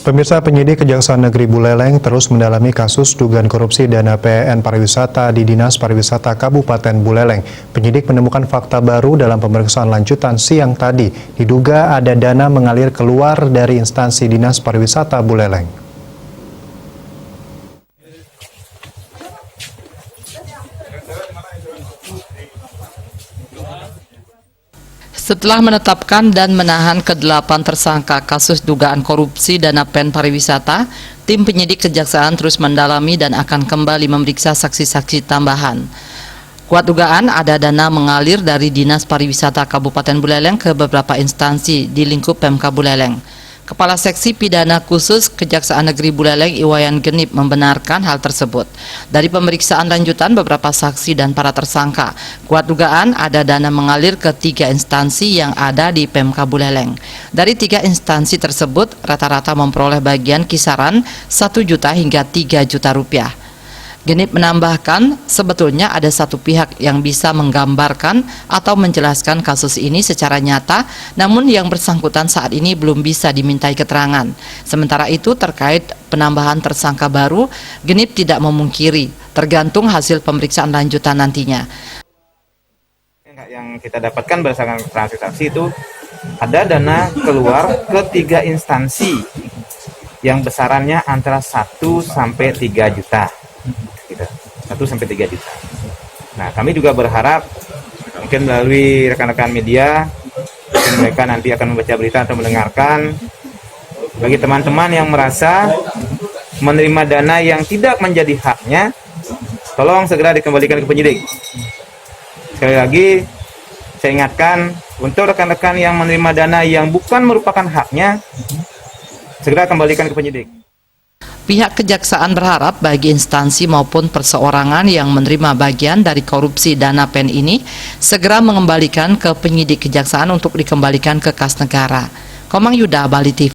Pemirsa, penyidik Kejaksaan Negeri Buleleng terus mendalami kasus dugaan korupsi dana PN pariwisata di Dinas Pariwisata Kabupaten Buleleng. Penyidik menemukan fakta baru dalam pemeriksaan lanjutan siang tadi. Diduga ada dana mengalir keluar dari instansi Dinas Pariwisata Buleleng. Setelah menetapkan dan menahan ke-8 tersangka kasus dugaan korupsi dana PEN pariwisata, tim penyidik Kejaksaan terus mendalami dan akan kembali memeriksa saksi-saksi tambahan. Kuat dugaan ada dana mengalir dari Dinas Pariwisata Kabupaten Buleleng ke beberapa instansi di lingkup Pemka Buleleng. Kepala Seksi Pidana Khusus Kejaksaan Negeri Buleleng Iwayan Genip membenarkan hal tersebut. Dari pemeriksaan lanjutan beberapa saksi dan para tersangka, kuat dugaan ada dana mengalir ke 3 instansi yang ada di Pemka Buleleng. Dari 3 instansi tersebut, rata-rata memperoleh bagian kisaran 1 juta hingga 3 juta rupiah. Genip menambahkan, sebetulnya ada satu pihak yang bisa menggambarkan atau menjelaskan kasus ini secara nyata, namun yang bersangkutan saat ini belum bisa dimintai keterangan. Sementara itu, terkait penambahan tersangka baru, Genip tidak memungkiri, tergantung hasil pemeriksaan lanjutan nantinya. Yang kita dapatkan berdasarkan transaksi itu, ada dana keluar ke 3 instansi yang besarannya antara 1 sampai 3 juta. 1 sampai 3 juta. Nah, kami juga berharap mungkin melalui rekan-rekan media, mungkin mereka nanti akan membaca berita atau mendengarkan, bagi teman-teman yang merasa menerima dana yang tidak menjadi haknya, tolong segera dikembalikan ke penyidik. Sekali lagi, saya ingatkan untuk rekan-rekan yang menerima dana yang bukan merupakan haknya, segera kembalikan ke penyidik. Pihak Kejaksaan berharap bagi instansi maupun perseorangan yang menerima bagian dari korupsi dana PEN ini segera mengembalikan ke penyidik Kejaksaan untuk dikembalikan ke kas negara. Komang Yuda, Bali TV.